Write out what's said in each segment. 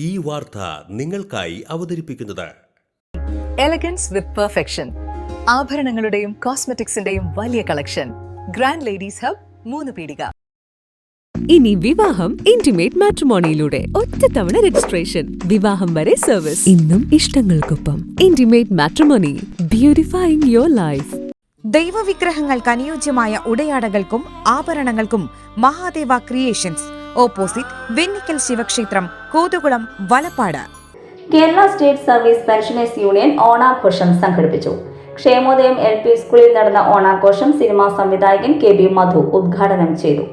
ഈ വാർത്ത നിങ്ങൾക്കായി അവതരിപ്പിക്കുന്നത് എലഗൻസ് വിത്ത് പെർഫെക്ഷൻ. ആഭരണങ്ങളുടെയും കോസ്മെറ്റിക്സിന്റെയും വലിയ കളക്ഷൻ. ഗ്രാൻഡ് ലേഡീസ് ഹബ്, 3 പീടിക. ഇനി വിവാഹം ഇന്റിമേറ്റ് മാട്രിമോണിയിലൂടെ ഒറ്റത്തവണ രജിസ്ട്രേഷൻ, വിവാഹം വരെ സർവീസ്. ഇന്നും ഇഷ്ടങ്ങൾക്കൊപ്പം intimate matrimony, beautifying your life. ദൈവവിഗ്രഹങ്ങൾക്ക് അനുയോജ്യമായ ഉടയാടകൾക്കും ആഭരണങ്ങൾക്കും മഹാദേവ ക്രിയേഷൻസ്, ഓപ്പോസിറ്റ് വെണ്ണിക്കൽ ശിവക്ഷേത്രം, Kothukulam, Valappad. Kerala state service pensioners union ഓണാഘോഷം സംഘടിപ്പിച്ചു. ക്ഷേമോദയം LP സ്കൂളിൽ നടന്ന ഓണാഘോഷം സിനിമാ സംവിധായകൻ KB മധു ഉദ്ഘാടനം ചെയ്തു.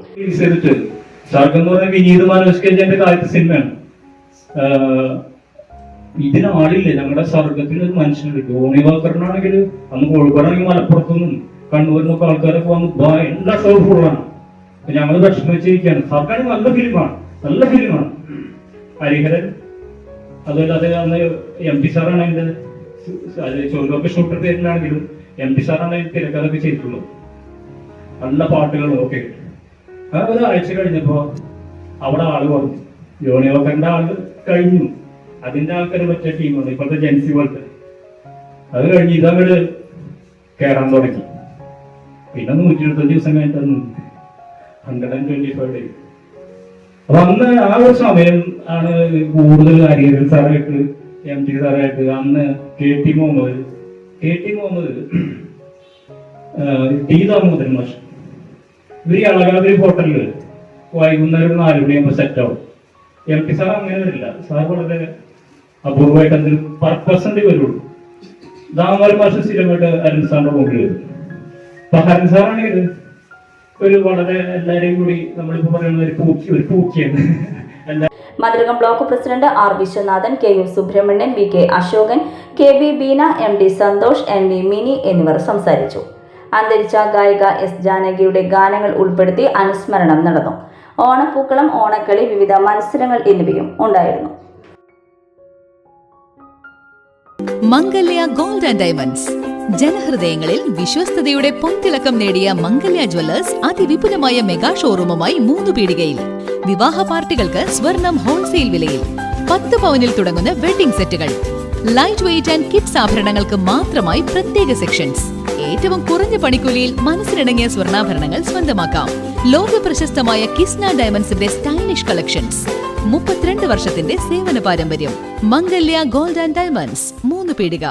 ഇതിനാളില്ലേ ഞങ്ങളുടെ സ്വർഗത്തിൽ ഒരു മനുഷ്യനുണ്ട്. ധോണി വാക്കറിനാണെങ്കിൽ അന്ന് കോഴിക്കോടാണെങ്കിൽ മലപ്പുറത്തുനിന്നും കണ്ണൂരിനൊക്കെ ആൾക്കാരൊക്കെ വന്ന് എല്ലാ ഷോപ്പ് ഫുള്ളാണ്. ഞങ്ങൾ വിഷമിച്ചിരിക്കുകയാണ്. സർക്കാർ നല്ല ഫിലിമാണ്. ഹരിഹരൻ, അതുപോലെ അന്ന് MP സാറാണ് അതിന്റെ ചോദ്യമൊക്കെ ഷൂട്ടർ പേരിലാണെങ്കിലും MP സാറാണ് അതിന് തിരക്കഥൊക്കെ ചെയ്തിട്ടുള്ളത്. നല്ല പാട്ടുകളും ഒക്കെ. ഒരാഴ്ച കഴിഞ്ഞപ്പോ അവിടെ ആള് കുറഞ്ഞു. ജോണി വാക്കറിന്റെ ആള് കഴിഞ്ഞു. അതിന്റെ ആൾക്കാർ മറ്റേ ടീമാണ് ഇപ്പോഴത്തെ ജെൻസി പോലത്തെ. അത് കഴിഞ്ഞ് ഇതങ്ങോട്ട് കയറാൻ തുടങ്ങി. പിന്നെ 125 ദിവസം കഴിഞ്ഞിട്ട് 125 days. അപ്പൊ അന്ന് ആ ഒരു സമയം ആണ് കൂടുതൽ ഹരിഹരൻ സാറായിട്ട് MT സാറായിട്ട് അന്ന് KT മുഹമ്മദ് T ദാമോദരൻ മാഷ് ഇവര് അളകാതിരി ഹോട്ടലില് വൈകുന്നേരം 4 മണിയാകുമ്പോ സെറ്റ് ആവും. MT സാർ അങ്ങനെ വരില്ല. സാർ വളരെ അപൂർവമായിട്ട് എന്തെങ്കിലും പർപ്പസിന്റെ വരുള്ളൂ. ദാമോദരൻ മാഷ് സ്ഥിരമായിട്ട് അരുൺ സാറിന്റെ മുമ്പിൽ വരും. അപ്പൊ ഹരൻ സാറാണെങ്കിൽ ഒരു വളരെ എല്ലാരെയും കൂടി നമ്മളിപ്പോ പറയുന്ന ഒരു പൂക്കിയാണ്. Mathilakam block president R Viswanathan, KU Subramanian, VK Ashokan, KB Beena, MD Santhosh, NV Mini എന്നിവർ സംസാരിച്ചു. അന്തരിച്ച ഗായിക S ജാനകിയുടെ ഗാനങ്ങൾ ഉൾപ്പെടുത്തി അനുസ്മരണം നടന്നു. ഓണപ്പൂക്കളം, ഓണക്കളി, വിവിധ മത്സരങ്ങൾ എന്നിവയും ഉണ്ടായിരുന്നു. മംഗല്യ ഗോൾഡ് ആൻഡ് ഡയമണ്ട്സ്. ജനഹൃദയങ്ങളിൽ വിശ്വസ്തയുടെ പൊൻതിളക്കം നേടിയ മംഗല്യ ജ്വല്ലേഴ്സ് അതിവിപുലമായ മെഗാ ഷോറൂമുമായി 3 പീടികയിൽ. വിവാഹ പാർട്ടികൾക്ക് സ്വർണം ഹോൾസെയിൽ വിലയിൽ. 10 പവനിൽ തുടങ്ങുന്ന വെഡിംഗ് സെറ്റുകൾ, ലൈറ്റ് വെയ്റ്റ് ആൻഡ് കിഡ്സ് ആഭരണങ്ങൾക്ക് മാത്രമായി പ്രത്യേക സെക്ഷൻസ്. ഏറ്റവും കുറഞ്ഞ പണിക്കൂലിയിൽ മനസ്സിലിണങ്ങിയ സ്വർണ്ണാഭരണങ്ങൾ സ്വന്തമാക്കാം. ലോക പ്രശസ്തമായ കിസ്ന ഡയമണ്ട്സിന്റെ സ്റ്റൈലിഷ് കളക്ഷൻസ്. 32 വർഷത്തിന്റെ സേവന പാരമ്പര്യം. മംഗല്യ ഗോൾഡ് ആൻഡ് ഡയമണ്ട്സ്, 3 പീടിക.